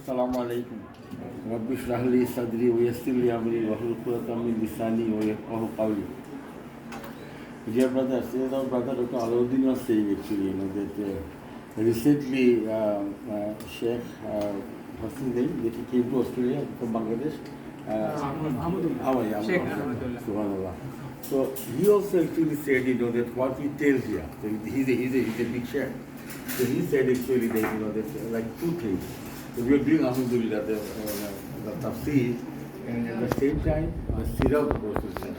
Assalamu alaikum. Rabbi shrah li sadri wa yassir li amri wa hlul uqdatan min lisani wa yafqahu qawli. Dear brothers, as our brother Dr. Alauddin was saying actually, that recently Sheikh, what's his name, that he came to Australia from Bangladesh. Subhanallah. So he also actually said, that what we tell here, so he's a big sheikh. So he said actually that, that like two things. So we are doing Alhamdulillah, the tafsir, and at the same time, the sirah of the Prophet.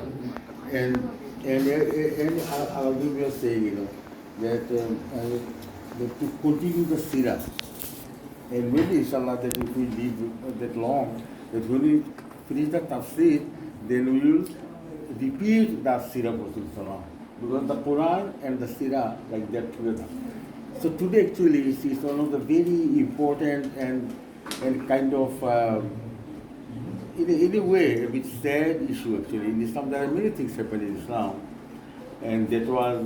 And Alauddin was saying, that to continue the sirah. And maybe inshallah that if we live that long, that when we finish the tafsir, then we will repeat the sirah of Rasulullah. Because the Quran and the sirah like that together. So today actually is one of the very important and kind of in a way a bit sad issue actually. In Islam there are many things happen in Islam, and that was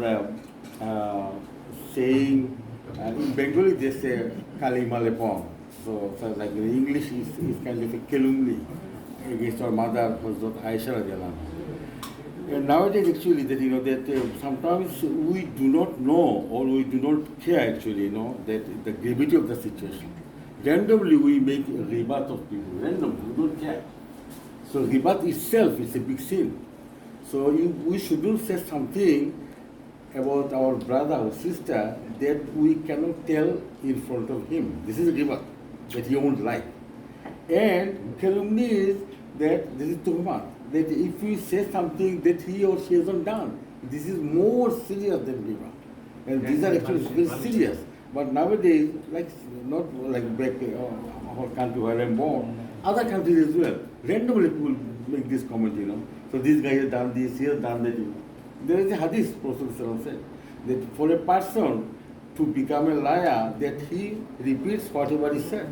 saying in Bengali they say kalima lepon. So like in English is kind of a calumny against our mother Hazrat Ayesha radiallahu anha. And nowadays, actually, that sometimes we do not know or we do not care, actually, that the gravity of the situation. Randomly, we make a ribat of people. Randomly, we don't care. So, ribat itself is a big sin. So, we shouldn't say something about our brother or sister that we cannot tell in front of him. This is a ribat that he won't like. And calumny is that this is tuhmat. That if we say something that he or she hasn't done, this is more serious than riba. And these are actually very serious. But nowadays, like not like back our country where I'm born, other countries as well, randomly people make this comment, So this guy has done this, he has done that. There is a hadith, Prophet said, that for a person to become a liar, that he repeats whatever he said.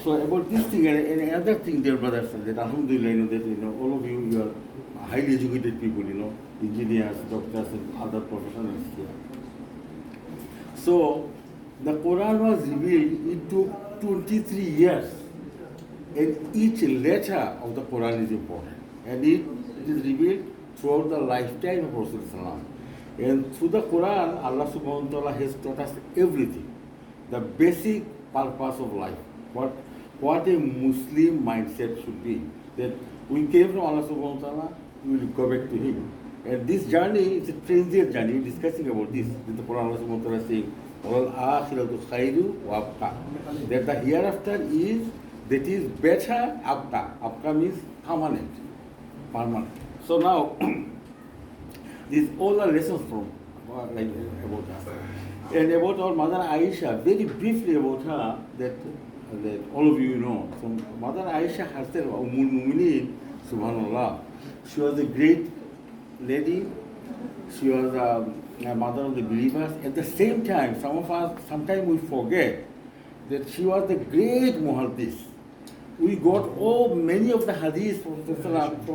So about this thing and another thing, dear brothers, that Alhamdulillah, that all of you are highly educated people, engineers, doctors, and other professionals here. So the Quran was revealed. It took 23 years, and each letter of the Quran is important, and it is revealed throughout the lifetime of Rasulullah. And through the Quran, Allah Subhanahu wa Taala has taught us everything, the basic purpose of life. What a Muslim mindset should be. That we came from Allah Subhanahu wa Taala, we will go back to Him. And this journey is a transient journey. We're discussing about this. In the Quran, Allah Subhanahu wa Taala is saying, "Wal akhiratu khairu wa abqa." That the hereafter is better abqa. Abqa means permanent. So now, these all are lessons from about us. And about our mother Ayesha, very briefly about her, that all of you know. So Mother Ayesha herself, Ummul Mu'mineen, subhanallah, she was a great lady. She was a mother of the believers. At the same time, sometimes we forget that she was the great muhaddis. We got many of the hadiths from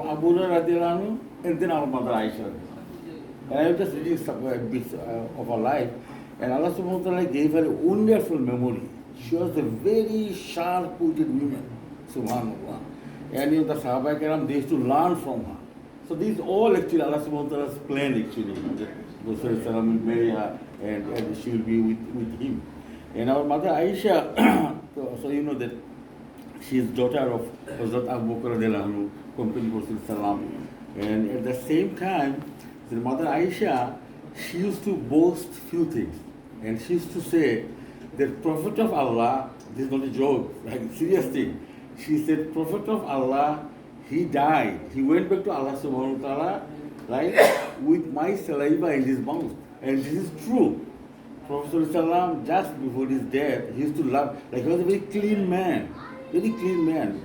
Abu Hurairah radiallahu anhu, and then our mother Ayesha. And I was just reading some bits of her life, and Allah subhanahu wa ta'ala gave her a wonderful memory. She was a very sharp-witted woman, subhanallah. And the Sahaba Kiram, they used to learn from her. So these all actually Allah subhanahu wa ta'ala's plan actually. Rasulullah will marry her and she will be with him. And our mother Ayesha, so you know that she is daughter of Hazrat Abu Bakr radiallahu anhu, company Rasulullah. And at the same time, the mother Ayesha, she used to boast few things. And she used to say, the Prophet of Allah, this is not a joke, like serious thing. She said, Prophet of Allah, he died. He went back to Allah subhanahu wa ta'ala, right, with my saliva in his mouth. And this is true. Prophet just before his death, he used to love, like he was a very clean man. Very clean man.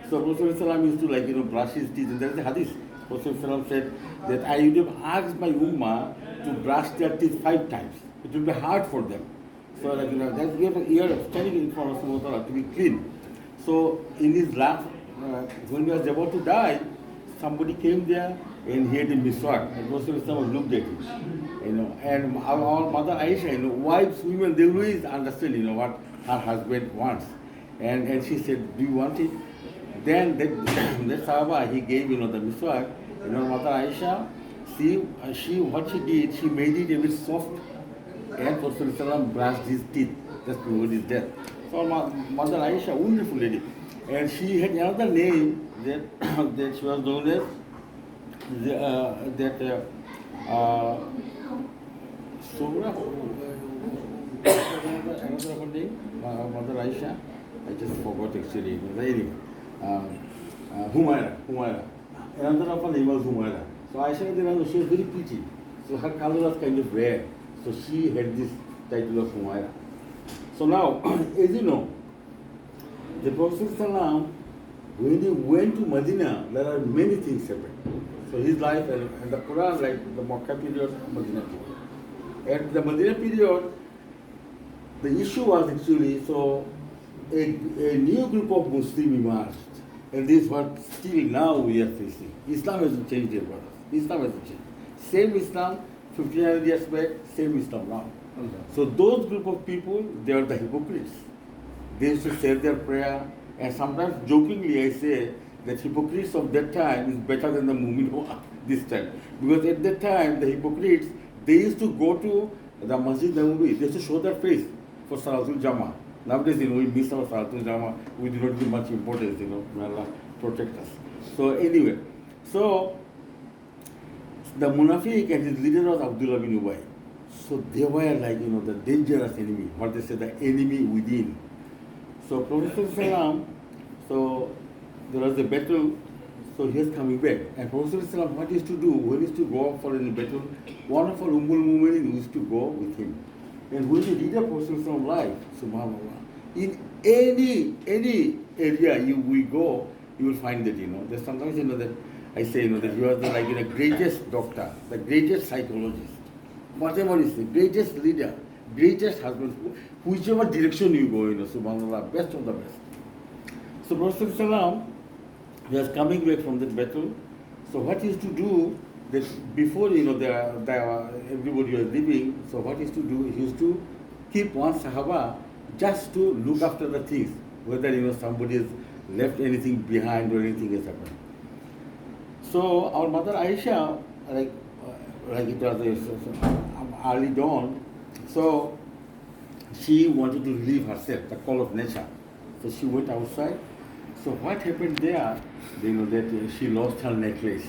So Prophet used to brush his teeth. And there is a hadith. Prophet said that I would have asked my ummah to brush their teeth 5 times. It will be hard for them. So that we have a year standing in front of Allah to be clean. So in his last, when he was about to die, somebody came there and he had a miswak. And Rasulullah looked at him. And our mother Ayesha, wives, women, they always understand, what her husband wants. And she said, do you want it? Then that, that Sahaba, he gave, the miswak, Mother Ayesha, what she did, she made it a bit soft, and Prophet brushed his teeth just before his death. So Mother Ayesha, wonderful lady. And she had another name that, that she was known as, Sobra, another name, Mother Ayesha, I just forgot actually. Anyway, Humaira. Another of her name was Humaira. So Ayesha, she was very pretty. So her color was kind of rare. So she had this title of Humaira. So now, as you know, the Prophet ﷺ, when he went to Medina, there are many things happened. So his life and the Quran, like the Makkah period, Medina period. At the Medina period, the issue was actually, so a new group of Muslims emerged. And this is what still now we are facing. Islam hasn't changed, dear brothers. Islam hasn't changed. Same Islam 1500 years back, same Islam now. Okay. So those group of people, they are the hypocrites. They used to say their prayer, and sometimes jokingly I say that hypocrites of that time is better than the Mu'min this time. Because at that time, the hypocrites, they used to go to the Masjid Nabawi, they used to show their face for Salatul Jama. Nowadays, we miss our Salatul Jama, we do not give much importance, may Allah protect us. So anyway, so the Munafiq and his leader was Abdullah bin Ubay. So they were like, the dangerous enemy, what they say, the enemy within. So Prophet ﷺ, so there was a battle, so he is coming back. And Prophet ﷺ, what he used to do, when he used to go for any battle, one of our Ummul Mu'minin used to go with him. And when you read the Prophet ﷺ life, subhanAllah, in any area we go, you will find that, there's sometimes, that I say, that you are the greatest doctor, the greatest psychologist, whatever is the greatest leader, greatest husband, whichever direction you go, subhanAllah, best of the best. So Prophet ﷺ, he was coming back from that battle. So what he used to do, that before, everybody was leaving, so what he used to do, he used to keep one Sahaba just to look after the things, whether, somebody has left anything behind or anything has happened. So our mother Ayesha, like it was early dawn, so she wanted to relieve herself, the call of nature. So she went outside. So what happened there, that she lost her necklace.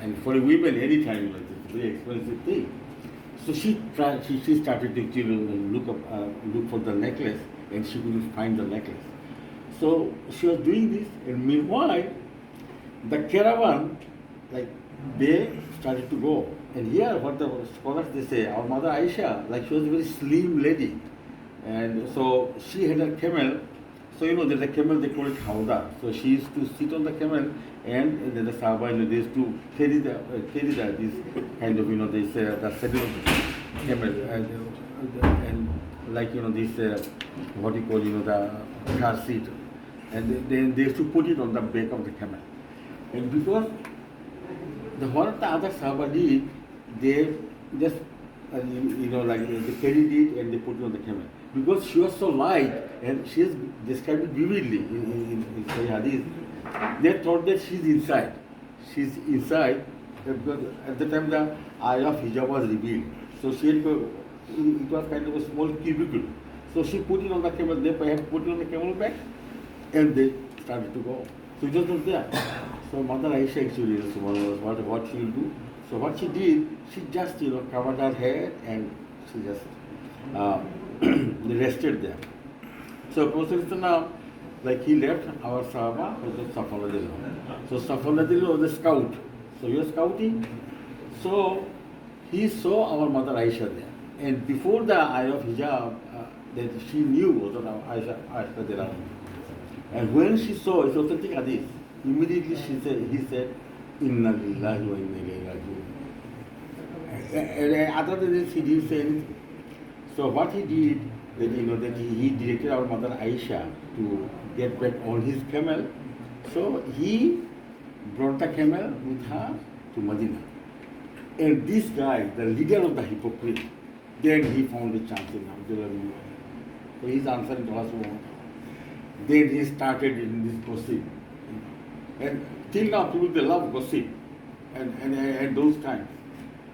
And for a woman, any time, it's a very expensive thing. So she started to look for the necklace, and she couldn't find the necklace. So she was doing this, and meanwhile, the caravan, they started to go. And here, what the scholars they say, our mother Ayesha, she was a very slim lady, and so she had a camel. So there's a camel, they call it hauda. So she used to sit on the camel, and the Sahaba, they used to carry this kind of, they say the saddle of the camel, and this what you call, the car seat, and then they used to put it on the back of the camel. And because what the other Sahaba did, they just they carried it and they put it on the camel. Because she was so light, and she is described it vividly in Sahih Hadith, they thought that she's inside. She's inside, because at the time the eye of hijab was revealed. So she had it was kind of a small cubicle. So she put it on the camel, they had put it on the camel back, and they started to go. So it was not there. So Mother Ayesha actually was what she will do. So what she did, she just covered her hair, and she just rested there. So Prophet he left our Sahaba, was Saifuddin. So Saifuddin was a scout. So he was scouting. So he saw our mother Ayesha there. And before the eye of hijab, that she knew was Ayesha there. And when she saw, it's authentic hadith, immediately he said, Inna lillahi wa inna ilayhi raji'un. And other than this, he didn't say anything. So what he did, that he directed our mother Ayesha to get back on his camel. So he brought the camel with her to Medina. And this guy, the leader of the hypocrite, then he found a chance in Abdullah bin Ubay. So he's answering to us. Then he started in this gossip. And till now, people, they love gossip and those kinds.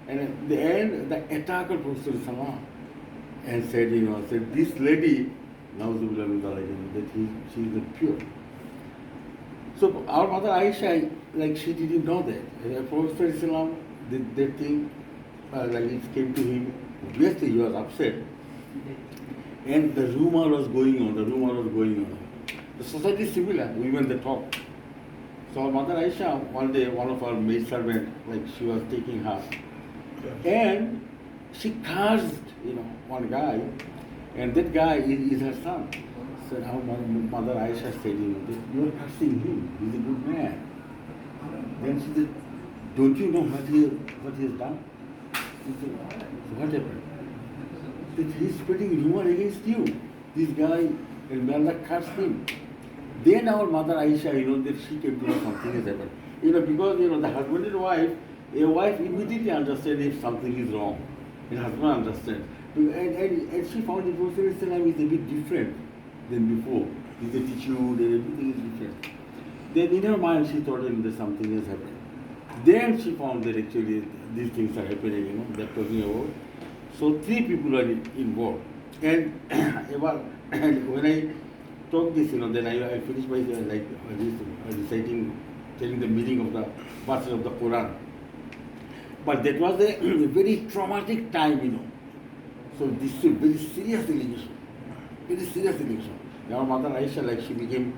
And at the end, the attacker Prophet Salam and said, said this lady, that she is pure. So our mother Ayesha, like she didn't know that. And Prophet Salam, they think, like it came to him, obviously he was upset. And the rumor was going on, The society is similar, women they talk. So our mother Ayesha, one day, one of our maid servants, like she was taking her, and she cursed, one guy, and that guy is her son. So our mother Ayesha said, that you are cursing him, he's a good man. Then she said, don't you know what he has done? He said, so what happened? That he is spreading rumor against you. This guy, and may Allah curse him. Then our mother Ayesha, that she came to know something has happened. Because, the husband and wife, a wife immediately understands if something is wrong. The husband understands. And she found the Prophet is a bit different than before. His attitude and everything is different. Then in her mind she thought that something has happened. Then she found that actually these things are happening, they're talking about. So 3 people are involved. And when I talk this, then I finish by reciting, telling the meaning of the verses of the Quran. But that was a very traumatic time, So this is a very serious allegation. Very serious allegation. Our mother Ayesha, she became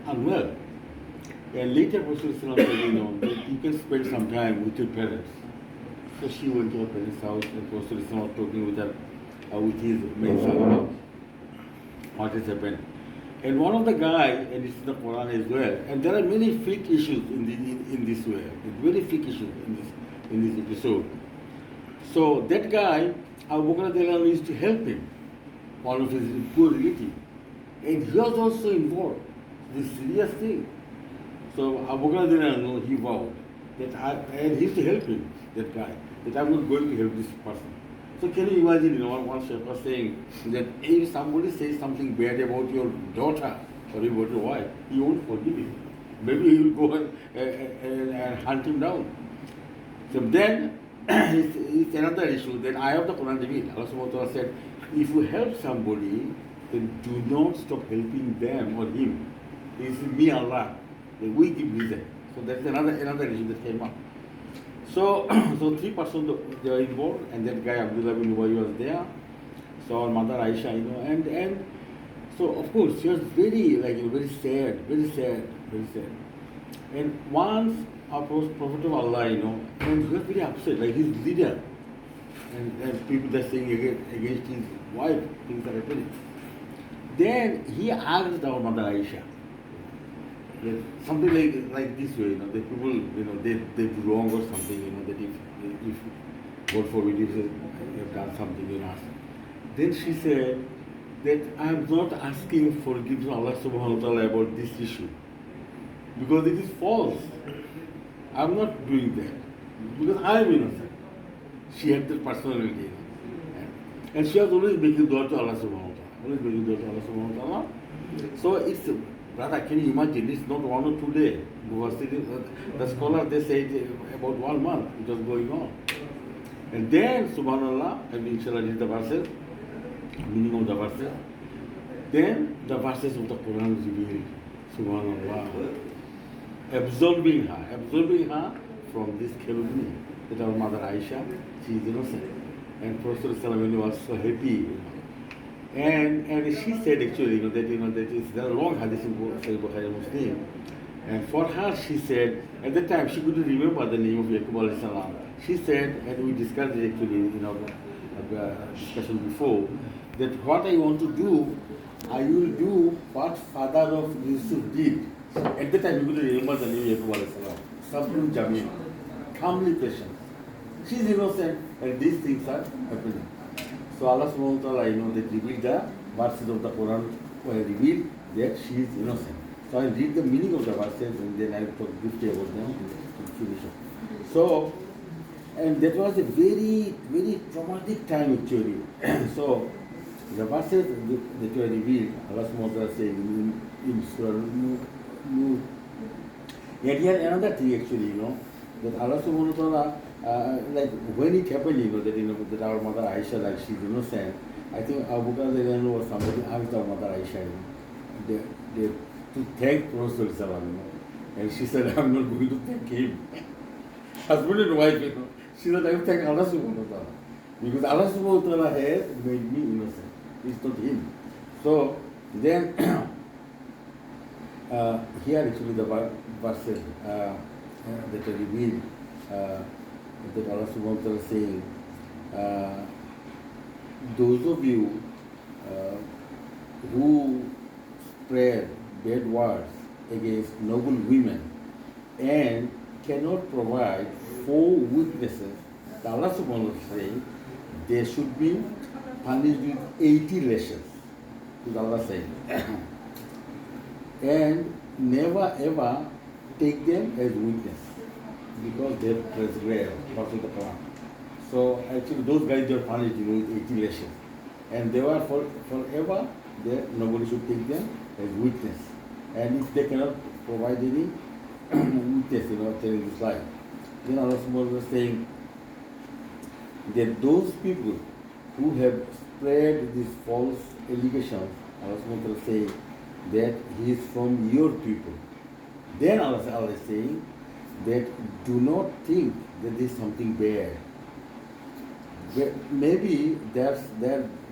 unwell. And later Prophet said, that you can spend some time with your parents. So she went to her parents' house and Prophet was talking with her, with his maid servant, what has happened. And one of the guys, and it's in the Quran as well, and there are many freak issues in this way, very freak issues in this episode. So that guy, Abu Bakr used to help him, one of his poor relatives. And he was also involved in this serious thing. So Abu Bakr he vowed that and he used to help him, that guy, that I'm not going to help this person. So can you imagine, one Shaykh was saying that if somebody says something bad about your daughter or about your wife, you won't forgive him. Maybe you will go and hunt him down. So then, it's another issue. Then I have the Quran revealed. Allah subhanahu wa ta'ala said, if you help somebody, then do not stop helping them or him. It's me, Allah. We give reason. So that's another issue that came up. So 3 persons they were involved, and that guy Abdullah bin Ubay was there. So our mother Ayesha, and so of course she was very very sad. And once our Prophet of Allah, and he was very upset, like his leader, and people are saying against his wife, things are happening. Then he asked our mother Ayesha, something like this way, the people, they do wrong or something, that if God forbid, if they have done something, Then she said that I am not asking forgiveness of Allah subhanahu wa ta'ala about this issue, because it is false. I am not doing that, because I am innocent. She had that personality, and she was always making dua to Allah subhanahu wa ta'ala, So it's, brother, can you imagine, it's not 1 or 2 days. The scholars, they say about 1 month it was going on. And then, subhanallah, and inshallah read the verses, meaning of the verses. Then the verses of the Quran is revealed, subhanallah, absolving her from this calumny, that our mother Ayesha, she is innocent. And Prophet was so happy. And she said actually, that there are long hadith in Bukhari Muslim. And for her, she said, at that time she couldn't remember the name of Yaqub alayhi salam. She said, and we discussed it actually in our discussion before, that what I want to do, I will do what father of Yusuf did. At that time, we couldn't remember the name Yaqub alayhi salam. Sabr Jamil, calmly patient. She is innocent, and these things are happening. So Allah subhanahu wa ta'ala, that revealed the verses of the Quran, were revealed that she is innocent. So I read the meaning of the verses, and then I will talk briefly about them to finish up. So, and that was a very, very traumatic time actually. So The verses that were revealed, Allah subhanahu wa ta'ala says in Surah Nur. And here another thing actually, that Allah subhanahu wa ta'ala, like when it happened, that our mother Ayesha, like she's innocent, I think Abu Bakr or somebody asked our mother Ayesha, they to thank Prophet Sallallahu, and she said, I'm not going to thank him. Husband and wife, she said, I will thank Allah subhanahu wa ta'ala. Because Allah subhanahu wa ta'ala has made me innocent. It's not him. So then here actually the verses that are revealed that Allah subhanahu wa ta'ala is saying, those of you who spread bad words against noble women and cannot provide 4 witnesses, Allah subhanahu wa ta'ala is saying they should be punished with 80 lashes. Is Allah saying. And never ever take them as witness because they have transgressed part of the Quran. So actually those guys were punished with 80 lashes. And they were forever, nobody should take them as witness. And if they cannot provide any witness, telling this lie, then Allah subhanahu was saying that those people who have spread these false allegations, Allah subhanahu was saying that he is from your people. Then Allah is saying that do not think that there is something bad. Maybe there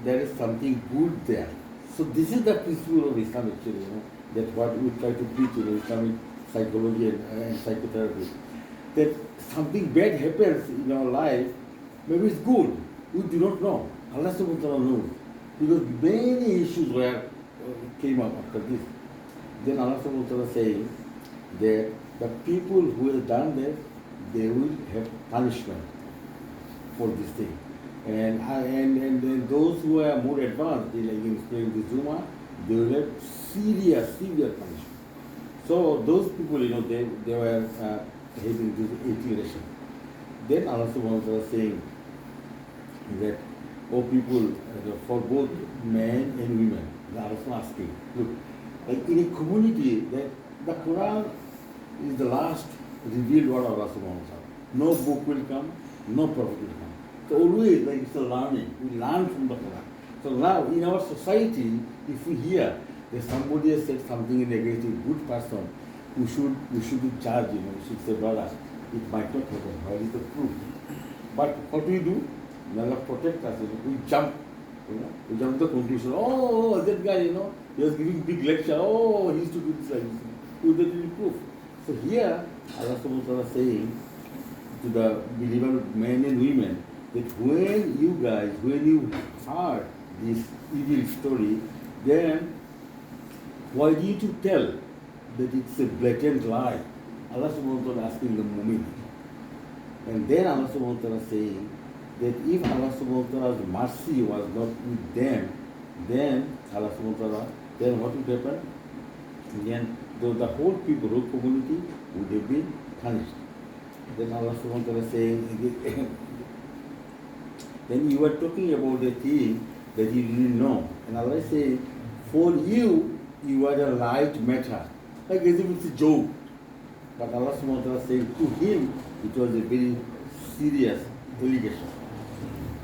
is something good there. So this is the principle of Islam actually, that what we try to preach, Islamic psychology and psychotherapy. That something bad happens in our life, maybe it's good. We do not know. Allah subhanahu wa ta'ala knows. Because many issues came up after this. Then Allah subhanahu wa ta'ala saying that the people who have done that, they will have punishment for this thing. And then those who are more advanced, like in the Zuma, they will have severe punishment. So those people, they were having this 80 ration. Then Allah subhanahu wa ta'ala saying that, oh people, for both men and women, they are also asking, look, like in a community, that the Quran is the last revealed word of Allah subhanahu wa ta'ala. No book will come, no prophet will come. So always, like it's a learning. We learn from the Quran. So now, in our society, if we hear that somebody has said something against a good person, we should be charged, we should say, brother, it might not happen. Where is the proof? But what do? Allah protect us, we jump, we jump to the conclusion, oh, that guy, he was giving big lecture, oh, he used to do this like this. Who did any proof? So here, Allah subhanahu wa ta'ala saying to the believer men and women, that when you heard this evil story, then why did you tell that it's a blatant lie? Allah subhanahu wa ta'ala asking the mu'min. And then Allah subhanahu wa ta'ala saying that if Allah subhanahu wa ta'ala's mercy was not with them, then Allah subhanahu wa ta'ala, then what would happen? Then the whole people, whole community would have been punished. Then Allah subhanahu wa ta'ala saying, then you were talking about a thing that you didn't know. And Allah says, for you, you are a light matter. Like as if it's a joke. But Allah subhanahu wa ta'ala saying, to him, it was a very serious allegation.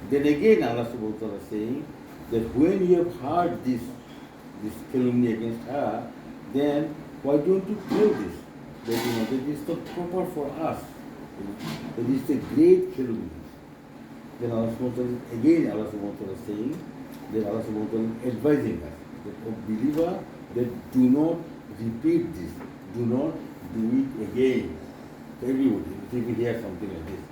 Then again Allah subhanahu wa ta'ala saying that when you have heard this calumny against her, then why don't you tell this? That that is not proper for us. That is a great calumny. Then Allah subhanahu wa ta'ala, again Allah subhanahu wa ta'ala saying that Allah subhanahu wa ta'ala advising us that a believer that do not repeat this, do not do it again. Everybody, if you hear something like this.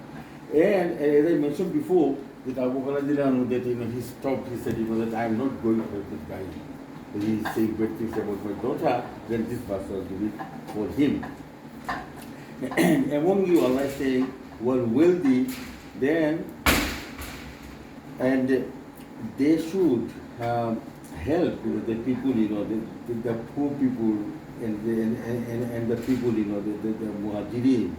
And as I mentioned before, that Abu Bakr that he stopped, he said, that I am not going for this guy. He is saying bad things about my daughter, then this verse was given for him. And among you, Allah is saying, were wealthy, then, and they should help the people, the poor people, and the people, the muhajirin.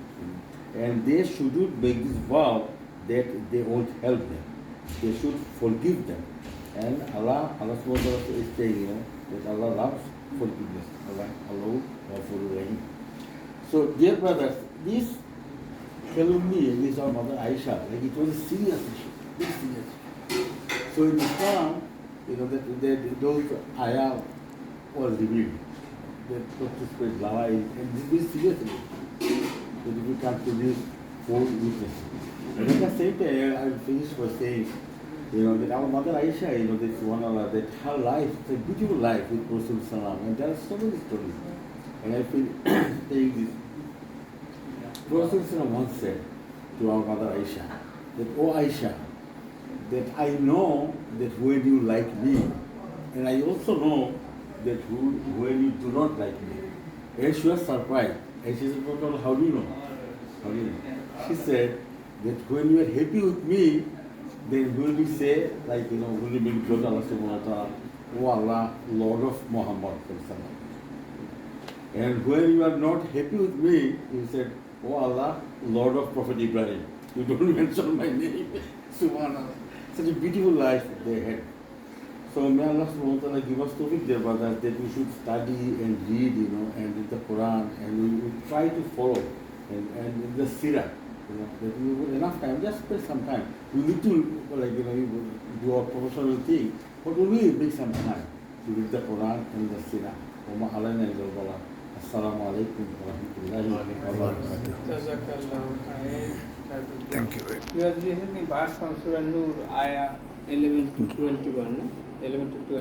And they shouldn't make this vow that they won't help them. They should forgive them. And Allah subhanahu is saying, that Allah loves forgiveness. Allah Rahim. So, dear brothers, this calumny against our mother Ayesha, like it was a serious issue, very serious. So in Islam, that those ayah was revealed, that to spread lies, and this is seriously, that we can't produce 4 witnesses. And at the same time, I finished by saying, that our mother Ayesha, that subhanAllah, that her life, it's a beautiful life with Rasul Salam, and there are so many stories. And I feel saying this. Rasul Salam once said to our mother Ayesha, that, oh Ayesha, that I know that when you like me, and I also know that when you do not like me. And she was surprised. And she said, well, how do you know? How do you know? She said that when you are happy with me, then will we say, like, will we make God Allah subhanahu wa ta'ala, oh Allah, Lord of Muhammad. And when you are not happy with me, you said, oh Allah, Lord of Prophet Ibrahim. You don't mention my name. Subhanallah. Such a beautiful life they had. So may Allah subhanahu wa ta'ala give us tawfiq, dear brothers, that we should study and read, and read the Quran, and we try to follow, and the Sirah, that we would enough time, just spend some time. We need to, do our professional thing, but we will make some time to read the Quran and the Sirah. Wa ma alayna illa al-balagh. Assalamu alaikum wa rahmatullahi wa barakatuh. Thank you. You are listening verse from Surah Nur, Ayah 11 to 21, no? 11 to 12.